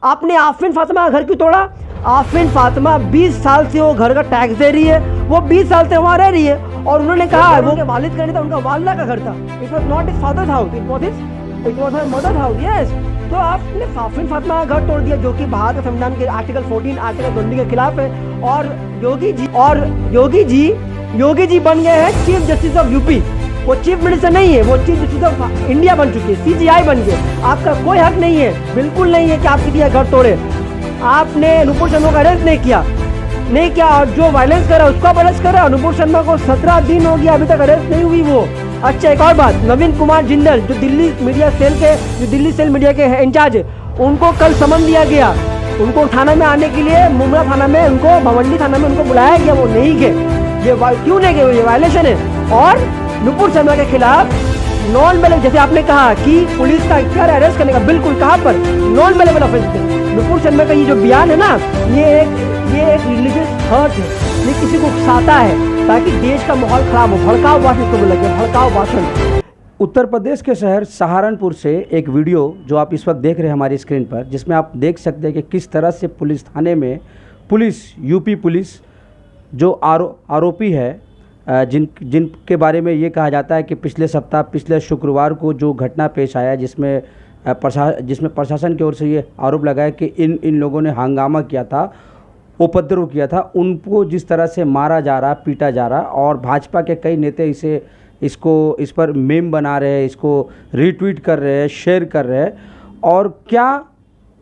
आपने आफरीन फातिमा का घर क्यों तोड़ा? आफरीन फातिमा 20 साल से वो घर का टैक्स दे रही है, वो 20 साल से वहाँ रह रही है, और उन्होंने कहा वो उनके वालिद का नहीं था, उनका वालिदा का घर था। It was not his father's house, it was her mother's house. Yes, तो आपने आफरीन फातिमा का घर तोड़ दिया, जो कि भारत के संविधान के आर्टिकल 14 आर्टिकल 20 के खिलाफ है। और योगी जी बन गए हैं चीफ जस्टिस ऑफ यूपी। वो चीफ मिनिस्टर नहीं है, वो चीफ जस्टिस ऑफ इंडिया बन चुके हैं, CJI बन गए। आपका कोई हक नहीं है, बिल्कुल नहीं है कि आप किसी का घर तोड़े। आपने नुपुर शर्मा का अरेस्ट नहीं किया, और जो वायलेंस कर रहा है उसको आप अरेस्ट कर रहे हैं। नुपुर शर्मा को 17 दिन हो गया, अभी तक अरेस्ट नहीं हुई वो। अच्छा, एक और बात, नवीन कुमार जिंदल जो दिल्ली सेल मीडिया के इंचार्ज है, उनको कल समन दिया गया। उनको थाना में आने के लिए मुमरा थाना में, उनको भवंडी थाना में उनको बुलाया गया, वो नहीं गए। ये क्यों नहीं गए? ये वायलेशन है। और नुपुर शर्मा के खिलाफ नॉन बेलेबल, जैसे आपने कहा कि पुलिस का इख्तियार अरेस्ट करने का, बिल्कुल कहाँ पर? नॉन बेलेबल ऑफेंस पे। नुपुर शर्मा का ये जो बयान है ना, ये एक रिलीजियस हर्ट है, ये किसी को उकसाता है ताकि देश का माहौल खराब हो। भड़काऊ भाषण को लगे, भड़काऊ भाषण। उत्तर प्रदेश के शहर सहारनपुर से एक वीडियो जो आप इस वक्त देख रहे हैं हमारी स्क्रीन पर, जिसमें आप देख सकते हैं कि किस तरह से पुलिस थाने में यूपी पुलिस जो आरोपी है, जिनके बारे में ये कहा जाता है कि पिछले शुक्रवार को जो घटना पेश आया, जिसमें प्रशासन की ओर से ये आरोप लगाया कि इन लोगों ने हंगामा किया था, उपद्रव किया था, उनको जिस तरह से मारा जा रहा, पीटा जा रहा, और भाजपा के कई नेता इस पर मेम बना रहे हैं, इसको रीट्वीट कर रहे हैं, शेयर कर रहे हैं। और क्या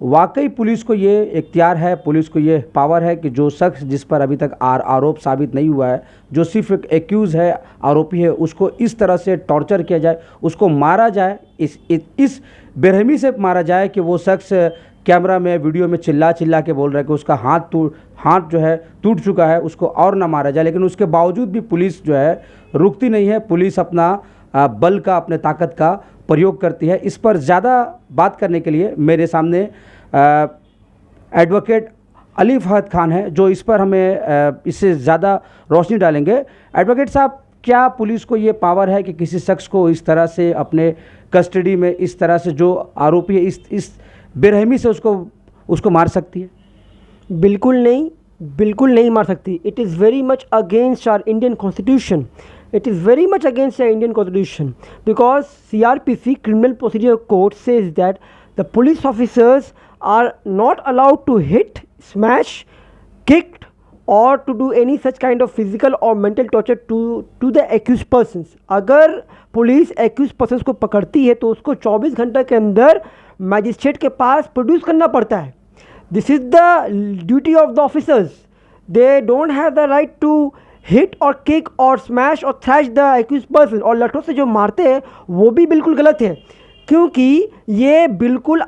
वाकई पुलिस को ये इख्तियार है, पुलिस को ये पावर है कि जो शख्स जिस पर अभी तक आरोप साबित नहीं हुआ है, जो सिर्फ एक एक्यूज़ है, आरोपी है, उसको इस तरह से टॉर्चर किया जाए, उसको मारा जाए, इस बेरहमी से मारा जाए कि वो शख्स कैमरा में वीडियो में चिल्ला के बोल रहा है कि उसका हाथ जो है टूट चुका है, उसको और ना मारा जाए। लेकिन उसके बावजूद भी पुलिस जो है रुकती नहीं है, पुलिस अपना बल का, अपने ताकत का प्रयोग करती है। इस पर ज़्यादा बात करने के लिए मेरे सामने एडवोकेट अली फहद खान है, जो इस पर हमें इससे ज़्यादा रोशनी डालेंगे। एडवोकेट साहब, क्या पुलिस को ये पावर है कि किसी शख्स को इस तरह से अपने कस्टडी में, इस तरह से जो आरोपी है, इस बेरहमी से उसको मार सकती है? बिल्कुल नहीं मार सकती। It is very much against our Indian constitution. It is very much against the Indian constitution, because CRPC, Criminal Procedure Code, says that the police officers are not allowed to hit, smash, kick, or to do any such kind of physical or mental torture to the accused persons. अगर police accused persons को पकड़ती है तो उसको 24 घंटे के अंदर magistrate के पास प्रोड्यूस करना पड़ता है। This is the duty of the officers. They don't have the right to hit और किक और स्मैश और थ्रैश द एक्यूज पर्सन। और लठों से जो मारते हैं वो भी बिल्कुल गलत है, क्योंकि ये बिल्कुल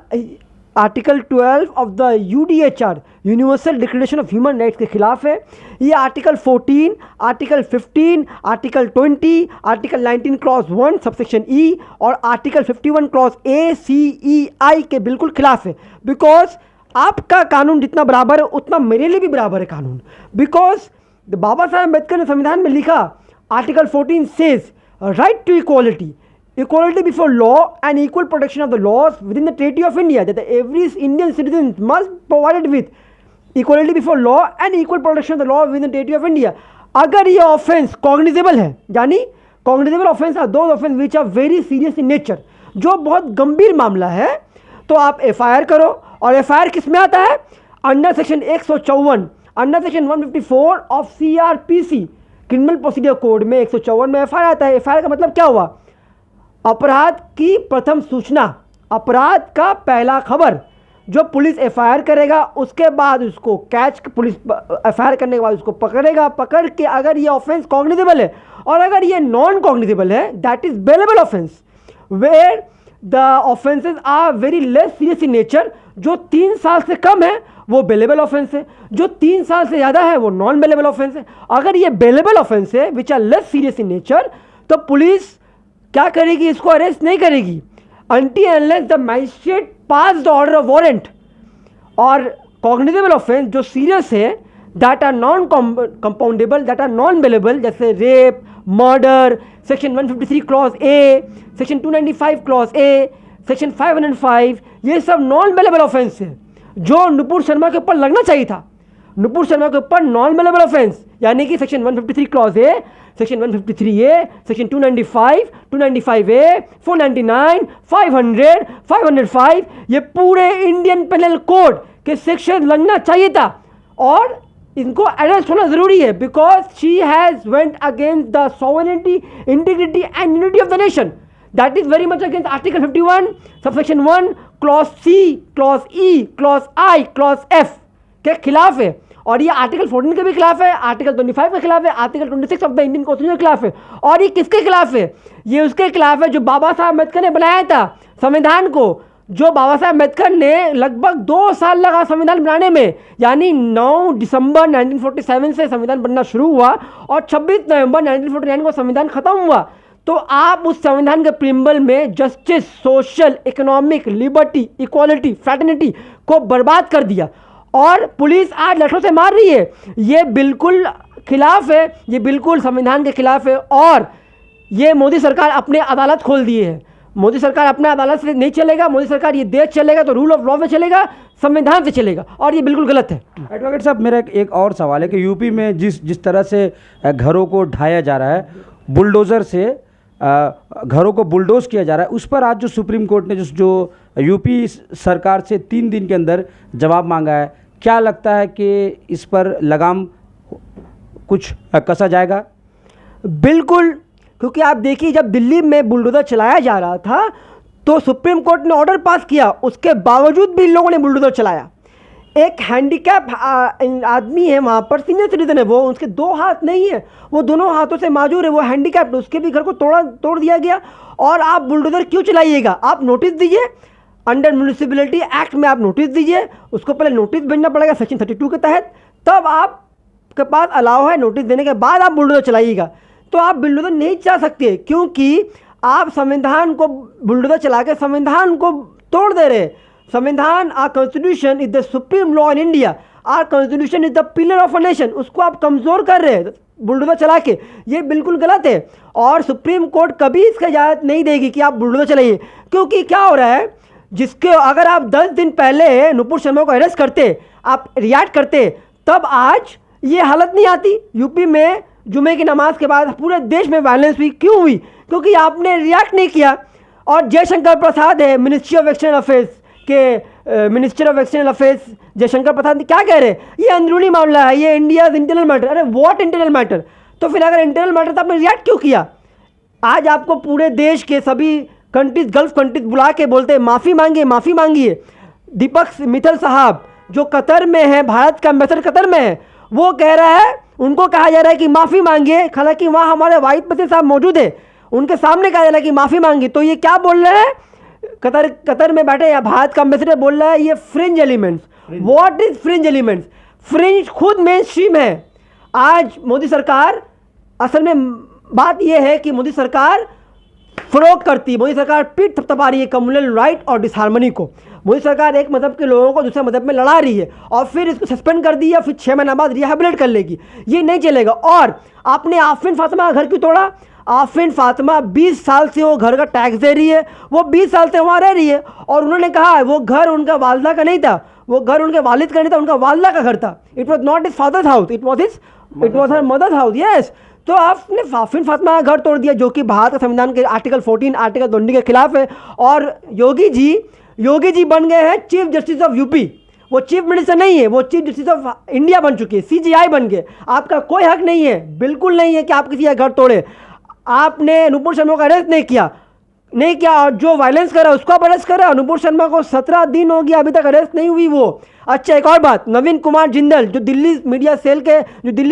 article 12 of the UDHR, universal declaration of human rights के खिलाफ है। ये article 14, article 15, article 20, article 19 clause 1 subsection E और article 51 clause A, C, E, I के बिल्कुल खिलाफ है। बिकॉज आपका कानून जितना बराबर है उतना मेरे लिए भी बराबर है कानून। बिकॉज बाबा साहब अम्बेडकर ने संविधान में लिखा, article 14 says right to equality before law and equal protection of the laws within the territory of India, that every Indian citizen must provided with equality before law and equal protection of the law within the territory of India. अगर ये offence cognizable है, यानी cognizable offence are those offence which are very serious in nature, जो बहुत गंभीर मामला है, तो आप FIR करो। और FIR किस में आता है? Under section 154, under section 154 of CRPC, criminal procedure code में 154 में FIR आता है। FIR का मतलब क्या हुआ? अपराध की प्रथम सूचना, अपराध का पहला खबर। जो पुलिस FIR करेगा उसके बाद उसको पुलिस FIR करने के बाद उसको पकड़ेगा, पकड़ के अगर ये ऑफेंस कॉग्निजेबल है और अगर ये नॉन कॉग्निजेबल है, that is bailable offence, where the offences are very less serious in nature. जो 3 साल से कम है वो बेलेबल ऑफेंस है, जो 3 साल से ज़्यादा है वो नॉन बेलेबल ऑफेंस है। अगर ये बेलेबल ऑफेंस है which are less serious in nature, तो पुलिस क्या करेगी? इसको अरेस्ट नहीं करेगी until unless the magistrate pass the order of warrant। और कॉग्निजेबल ऑफेंस जो सीरियस है, that are non compoundable, that are non bailable, जैसे rape, murder, section 153 clause A, section 295 clause A, section 505, ये सब नॉन बेलेबल ऑफेंस है। जो नुपुर शर्मा के ऊपर लगना चाहिए था। नुपुर शर्मा के ऊपर नॉन बेलेबल ऑफेंस यानी कि section 153 clause A, section 153 A, section 295, 295 A, 499, 500, 505, ये पूरे इंडियन पेनल कोड के सेक्शन लगना चाहिए था और इनको अरेस्ट होना जरूरी है because she has went against the sovereignty, integrity and unity of the nation. That is very much against article 51 subsection 1 clause C, clause E, clause I, clause F के खिलाफ है और ये आर्टिकल 14 के भी खिलाफ है, आर्टिकल 25 के खिलाफ है, article 26 of the Indian constitution के खिलाफ है। और ये किसके खिलाफ है? ये उसके खिलाफ है जो बाबा साहब अम्बेडकर ने बनाया था संविधान को, जो बाबा साहब अम्बेडकर ने लगभग 2 साल लगा संविधान बनाने में, यानी 9 दिसंबर 1947 से संविधान बनना शुरू हुआ और 26 नवंबर 1949 को संविधान खत्म हुआ। तो आप उस संविधान के प्रिम्बल में justice, social, economic, liberty, equality, fraternity को बर्बाद कर दिया और पुलिस आज लठों से मार रही है। ये बिल्कुल खिलाफ है, ये बिल्कुल संविधान के खिलाफ है और ये मोदी सरकार अपने अदालत खोल दिए है। मोदी सरकार अपने अदालत से नहीं चलेगा, मोदी सरकार ये देश चलेगा तो रूल ऑफ लॉ में चलेगा, संविधान से चलेगा और ये बिल्कुल गलत है। एडवोकेट साहब, मेरा एक और सवाल है कि यूपी में जिस तरह से घरों को ढाया जा रहा है, बुलडोज़र से घरों को बुलडोज किया जा रहा है, उस पर आज जो सुप्रीम कोर्ट ने जो यूपी सरकार से 3 दिन के अंदर जवाब मांगा है, क्या लगता है कि इस पर लगाम कुछ कसा जाएगा? बिल्कुल, क्योंकि आप देखिए जब दिल्ली में बुलडोज़र चलाया जा रहा था तो सुप्रीम कोर्ट ने ऑर्डर पास किया, उसके बावजूद भी इन लोगों ने बुलडोज़र चलाया। एक हैंडीकैप आदमी है वहाँ पर, सीनियर सिटीजन है वो, उसके 2 हाथ नहीं है, वो दोनों हाथों से माजूर है, वो हैंडीकैप्ड, उसके भी घर को तोड़ दिया गया। और आप बुलडोज़र क्यों चलाइएगा? आप नोटिस दीजिए, अंडर म्यूनिसिपैलिटी एक्ट में आप नोटिस दीजिए, उसको पहले नोटिस भेजना पड़ेगा सेक्शन 32 के तहत, तब आपके पास अलाउ है, नोटिस देने के बाद आप बुलडोज़र चलाइएगा। तो आप बुलडोज़र नहीं चला सकते क्योंकि आप संविधान को बुलडोज़र चला के संविधान को तोड़ दे रहे। संविधान, our constitution is the supreme law in India, our constitution is the pillar of a nation, उसको आप कमज़ोर कर रहे हैं बुलडोज़र चला के। ये बिल्कुल गलत है और सुप्रीम कोर्ट कभी इसका इजाज़त नहीं देगी कि आप बुलडोज़र चलाइए। क्योंकि क्या हो रहा है, जिसके अगर आप 10 दिन पहले नुपुर शर्मा को अरेस्ट करते, आप रिएक्ट करते, तब आज ये हालत नहीं आती। यूपी में जुमे की नमाज के बाद पूरे देश में वायलेंस हुई, क्यों हुई? क्योंकि आपने रिएक्ट नहीं किया। और जयशंकर प्रसाद है मिनिस्ट्री ऑफ एक्सटर्नल अफेयर्स के minister of external affairs Jaishankar Prasad क्या कह रहे हैं? ये अंदरूनी मामला है, ये इंडिया इंटरनल मैटर। अरे व्हाट इंटरनल मैटर? तो फिर अगर इंटरनल मैटर तो आपने रिएक्ट क्यों किया? आज आपको पूरे देश के सभी कंट्रीज, गल्फ कंट्रीज बुला के बोलते हैं माफ़ी मांगिए, माफ़ी मांगिए। दीपक मित्तल साहब जो कतर में है, भारत का एम्बेसडर कतर में है, वो कह रहा है, उनको कहा जा रहा है कि माफ़ी मांगिए, हालांकि वहाँ हमारे वाइस प्रेसिडेंट साहब मौजूद है, उनके सामने कहा जा रहा है कि माफ़ी मांगिए। तो ये क्या बोल रहे हैं? कतर में बैठे या भारत का एम्बेसडर बोल रहा है ये fringe elements. What is fringe elements? Fringe खुद मेन स्ट्रीम है। आज मोदी सरकार, असल में बात यह है कि मोदी सरकार फरोग करती है, मोदी सरकार पीठ थपथपा रही है कम्युनल राइट और डिसहार्मनी को। मोदी सरकार एक मज़हब के लोगों को दूसरे मज़हब में लड़ा रही है और फिर इसको सस्पेंड कर दिया, फिर 6 महीना बाद रिहेबिलिट कर लेगी। ये नहीं चलेगा। और आपने आफरीन फातिमा का घर क्यों तोड़ा? आफरीन फातिमा 20 साल से वो घर का टैक्स दे रही है, वो 20 साल से वहाँ रह रही है और उन्होंने कहा वो घर उनका वालदा का नहीं था, वो घर उनके वालिद का नहीं था, उनका वालदा का घर था। It was not his father's house, it was her mother's house. Yes, तो आपने आफरीन फातिमा का घर तोड़ दिया जो कि भारत का संविधान के आर्टिकल 14, आर्टिकल 20 के खिलाफ है। और योगी जी बन गए हैं चीफ जस्टिस ऑफ यूपी। वो चीफ मिनिस्टर नहीं है, वो चीफ जस्टिस ऑफ इंडिया बन चुके हैं, CJI बन गए। आपका कोई हक नहीं है, बिल्कुल नहीं है कि आप किसी का घर तोड़े। आपने नुपुर शर्मा को अरेस्ट नहीं किया और जो वायलेंस कर रहा है उसको आप अरेस्ट कर रहे हो। नुपुर शर्मा को 17 दिन हो गया, अभी तक अरेस्ट नहीं हुई वो। अच्छा, एक और बात, नवीन कुमार जिंदल जो दिल्ली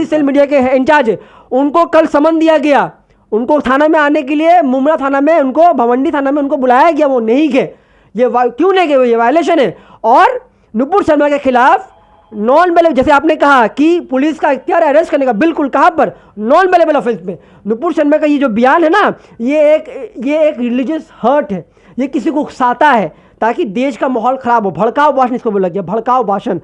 सेल मीडिया के इंचार्ज है, उनको कल समन दिया गया। उनको थाना में आने के लिए मुमरा थाना में, उनको भवंडी थाना में उनको बुलाया गया, वो नहीं गए। ये क्यों नहीं गए? ये वायलेशन है। और नुपुर शर्मा के खिलाफ नॉन बेलेबल, जैसे आपने कहा कि पुलिस का इख्तियार है अरेस्ट करने का, बिल्कुल, कहाँ पर? नॉन बेलेबल ऑफेंस में। नुपुर शर्मा का ये जो बयान है ना, ये एक रिलीजियस हर्ट है, ये किसी को उकसाता है ताकि देश का माहौल ख़राब हो। भड़काऊ भाषण इसको बोला गया, भड़काऊ भाषण।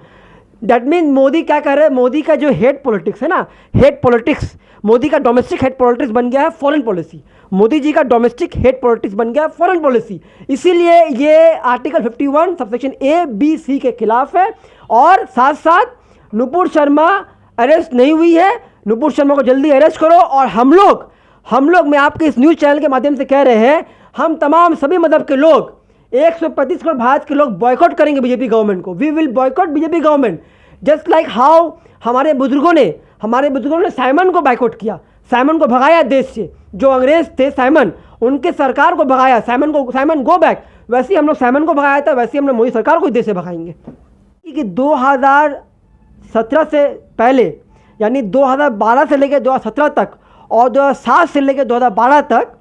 दैट मीन मोदी क्या कर रहे हैं, मोदी का जो हेड पॉलिटिक्स है ना, हेड पॉलिटिक्स, मोदी का डोमेस्टिक हेड पॉलिटिक्स बन गया है फॉरेन पॉलिसी। मोदी जी का डोमेस्टिक हेड पॉलिटिक्स बन गया फॉरेन पॉलिसी। इसीलिए ये article 51 subsection A B C के खिलाफ है। और साथ साथ नुपुर शर्मा अरेस्ट नहीं हुई है, नुपुर शर्मा को जल्दी अरेस्ट करो। और हम लोग मैं आपके इस न्यूज़ चैनल के माध्यम से कह रहे हैं, हम तमाम सभी मजहब के लोग 135 करोड़ भारत के लोग बॉयकॉट करेंगे बीजेपी गवर्नमेंट को। We will boycott BJP government just like how हमारे बुजुर्गों ने साइमन को बाइकआउट किया, साइमन को भगाया देश से। जो अंग्रेज थे साइमन, उनके सरकार को भगाया, साइमन गो बैक। वैसे ही हम लोग साइमन को भगाया था, वैसे ही हम लोग मोदी सरकार को देश से भगाएंगे। कि 2017 से पहले यानी 2012 से लेकर 2017 तक और 2007 से लेकर 2012 तक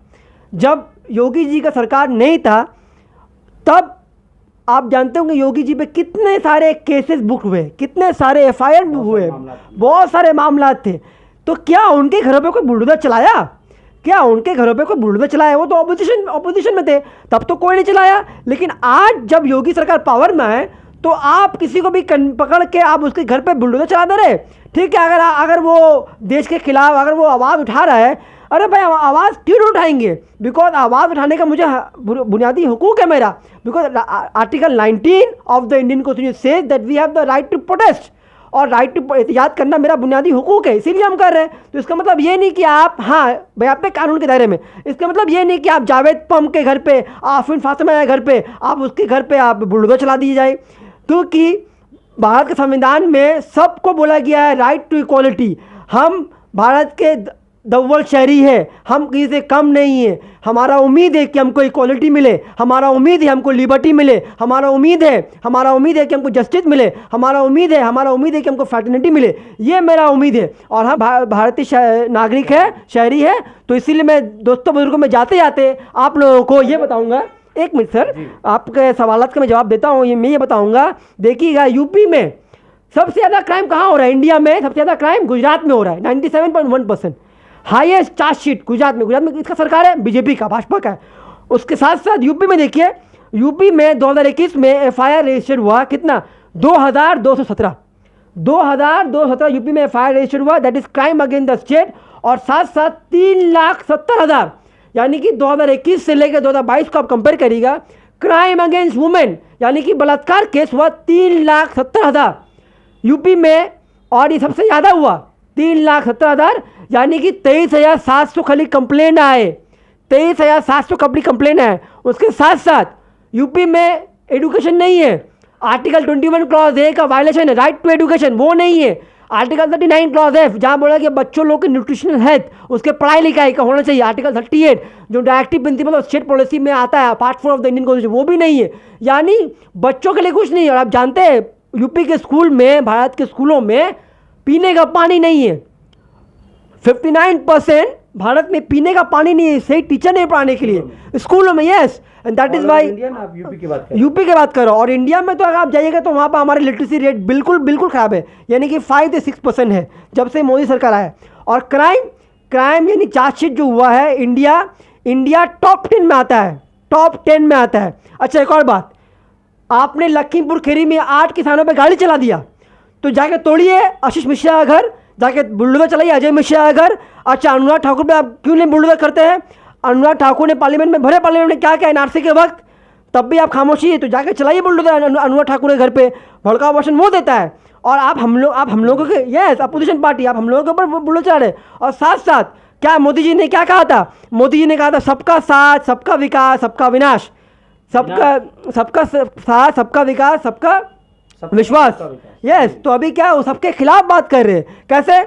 जब योगी जी का सरकार नहीं था, तब आप जानते होंगे योगी जी पे कितने सारे केसेस बुक हुए, कितने सारे FIR बुक हुए, बहुत सारे मामला थे। तो क्या उनके घरों पे कोई बुलडोजर चलाया? क्या उनके घरों पे कोई बुलडोजर चलाया? वो तो ऑपोजिशन में थे, तब तो कोई नहीं चलाया। लेकिन आज जब योगी सरकार पावर में आए तो आप किसी को भी पकड़ के आप उसके घर पे बुलडोजर चला दे रहे। ठीक है, अगर वो देश के खिलाफ अगर वो आवाज़ उठा रहा है, अरे भाई आवाज़ क्यों नहीं उठाएंगे? बिकॉज आवाज़ उठाने का मुझे बुनियादी हुकूक है मेरा। Because article 19 of the Indian constitution says that we have the right to protest, और राइट टू एहतिजाज करना मेरा बुनियादी हुकूक है, इसीलिए हम कर रहे हैं। तो इसका मतलब ये नहीं कि आप, हाँ भाई आप पे कानून के दायरे में, इसका मतलब ये नहीं कि आप जावेद पम के घर पे, आफरीन फातिमा के घर पे, आप उसके घर पे आप बुलडोजर चला दिए जाए। क्योंकि भारत के संविधान में सबको बोला गया है राइट टू इक्वालिटी। हम भारत के दव्वल शहरी है, हम किसी से कम नहीं है। हमारा उम्मीद है कि हमको इक्वालिटी मिले, हमारा उम्मीद है हमको लिबर्टी मिले, हमारा उम्मीद है कि हमको जस्टिस मिले, हमारा उम्मीद है कि हमको फ्रैटर्निटी मिले। ये मेरा उम्मीद है। और हम भारतीय नागरिक है, शहरी है। तो इसीलिए मैं दोस्तों बुजुर्गों में जाते जाते आप लोगों को ये बताऊँगा, एक मिनट सर, आपके सवालात का मैं जवाब देता हूँ। मैं ये बताऊँगा, देखिएगा यूपी में सबसे ज़्यादा क्राइम कहाँ हो रहा है? इंडिया में सबसे ज़्यादा क्राइम गुजरात में हो रहा है, 97.1%। हाईएस्ट चार्जशीट गुजरात में इसका सरकार है, बीजेपी का, भाजपा का है। उसके साथ साथ यूपी में देखिए, यूपी में 2021 में FIR रजिस्टर्ड हुआ कितना? 2217 यूपी में FIR रजिस्टर्ड हुआ, that is crime against the state. और साथ साथ 3,70,000, यानी कि 2021 से लेकर 2022 को आप कंपेयर करिएगा, क्राइम अगेंस्ट वुमेन यानी कि बलात्कार केस हुआ 3,70,000 यूपी में। और ये सबसे ज़्यादा हुआ 3,70,000, यानी कि 23,700 खाली कंप्लेन आए, 23,700 कंप्लेन आए। उसके साथ साथ यूपी में एजुकेशन नहीं है, आर्टिकल 21 क्लॉज ए का वायलेशन है, राइट टू एजुकेशन वो नहीं है। आर्टिकल 39 क्लॉज एफ जहाँ बोला कि बच्चों लोग के न्यूट्रिशनल हेल्थ, उसके पढ़ाई लिखाई का होना चाहिए। आर्टिकल 38 जो directive principle of state policy में आता है, part 4 of the Indian constitution, वो भी नहीं है। यानी बच्चों के लिए कुछ नहीं है। और आप जानते हैं यूपी के स्कूल में, भारत के स्कूलों में पीने का पानी नहीं है। 59% भारत में पीने का पानी नहीं है, सही टीचर नहीं पढ़ाने के लिए स्कूलों में। Yes, and that is why UP की बात करो। और इंडिया में तो अगर आप जाइएगा तो वहाँ पर हमारी लिटरेसी रेट बिल्कुल ख़राब है, यानी कि 5 से 6% है जब से मोदी सरकार आया। और क्राइम यानी चार्जशीट जो हुआ है, इंडिया टॉप 10 में आता है, टॉप 10 में आता है। अच्छा, एक और बात, आपने लखीमपुर खीरी में 8 किसानों पे गाड़ी चला दिया, तो जाके तोड़िए आशीष मिश्रा का घर, जाके बुलडोजर चलाइए अजय मिश्रा का घर। अच्छा, अनुराग ठाकुर पे आप क्यों नहीं बुलडोजर करते हैं? अनुराग ठाकुर ने पार्लियामेंट में क्या क्या NRC के वक्त, तब भी आप खामोशी है, तो जाके चलाइए बुलडोजर अनुराग ठाकुर के घर पे। भड़काऊ भाषण वो देता है, और आप हम लोगों के, यस अपोजिशन पार्टी, आप हम लोगों के ऊपर बुलडोजर चला रहे। और साथ साथ क्या मोदी जी ने क्या कहा था? मोदी जी ने कहा था सबका साथ, सबका विकास, सबका विनाश, सबका साथ, सबका विकास, सबका विश्वास। यस, तो अभी क्या वो सबके खिलाफ बात कर रहे हैं? कैसे?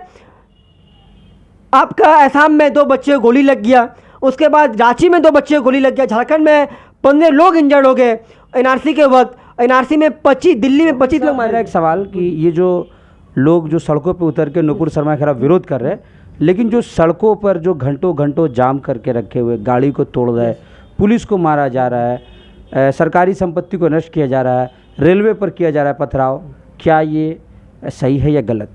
आपका असम में 2 बच्चे को गोली लग गया, उसके बाद रांची में 2 बच्चे को गोली लग गया, झारखंड में 15 लोग इंजर्ड हो गए NRC के वक्त। NRC में 25, दिल्ली में 25 लोग मारे। एक सवाल कि ये जो लोग जो सड़कों पे उतर के नुपुर शर्मा के खिलाफ विरोध कर रहे हैं, लेकिन जो सड़कों पर जो घंटों जाम करके रखे हुए, गाड़ी को तोड़ रहा है, पुलिस को मारा जा रहा है, सरकारी संपत्ति को नष्ट किया जा रहा है, रेलवे पर किया जा रहा है पथराव, क्या ये सही है या गलत?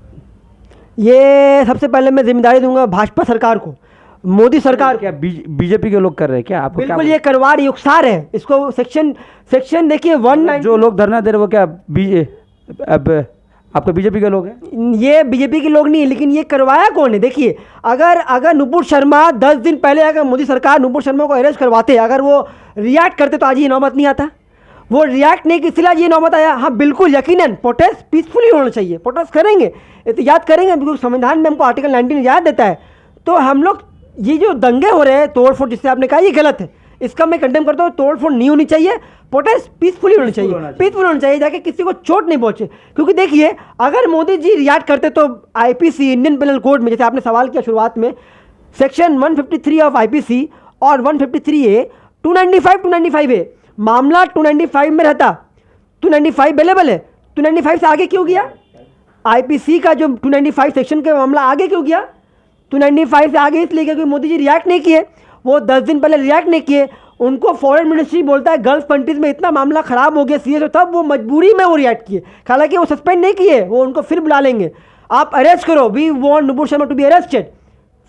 ये सबसे पहले मैं जिम्मेदारी दूंगा भाजपा सरकार को, मोदी सरकार। क्या बीजेपी के लोग कर रहे हैं क्या? आपको बिल्कुल ये करवा रही, उकसा रहे हैं इसको। सेक्शन देखिए 19, जो लोग धरना दे रहे वो क्या आपके बीजेपी के लोग हैं? ये बीजेपी के लोग नहीं है, लेकिन ये करवाया कौन है? देखिए, अगर नुपुर शर्मा 10 दिन पहले अगर मोदी सरकार नुपुर शर्मा को अरेस्ट करवाते, अगर वो रिएक्ट करते तो आज ये नौबत नहीं आता। वो रिएक्ट नहीं, इसलिए आज ये नौबत आया। हाँ बिल्कुल, यकीनन प्रोटेस्ट पीसफुली होना चाहिए, प्रोटेस्ट करेंगे, एहतियात करेंगे, बिल्कुल संविधान में हमको आर्टिकल 19 इजाज़त देता है। तो हम लोग ये जो दंगे हो रहे हैं, तोड़ फोड़, जिससे आपने कहा ये गलत है, इसका मैं कंडेम करता हूँ। तोड़ फोड़ नहीं होनी चाहिए, प्रोटेस्ट पीसफुली होना चाहिए, पीसफुल होना चाहिए, जाके किसी को चोट नहीं पहुंचे। क्योंकि देखिए, अगर मोदी जी रिएक्ट करते तो आईपीसी, इंडियन पेनल कोड में, जैसे आपने सवाल किया शुरुआत में, सेक्शन 153 ऑफ आईपीसी और 153A, 295A, मामला 295 में रहता। 295 अवेलेबल है, 295 से आगे क्यों गया? आईपीसी का जो 295 सेक्शन का मामला आगे क्यों गया? 295 से आगे इसलिए क्योंकि मोदी जी रिएक्ट नहीं किए, वो 10 दिन पहले रिएक्ट नहीं किए। उनको फॉरेन मिनिस्ट्री बोलता है गल्फ कंट्रीज में इतना मामला खराब हो गया सीरियस, तो तब वो मजबूरी में वो रिएक्ट किए। हालांकि वो सस्पेंड नहीं किए, वो उनको फिर बुला लेंगे, आप अरेस्ट करो। We want Nupur Sharma to be arrested,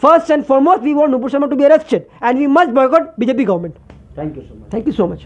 first and foremost we want Nupur Sharma to be arrested and we must boycott BJP government. Thank you so much. Thank you so much.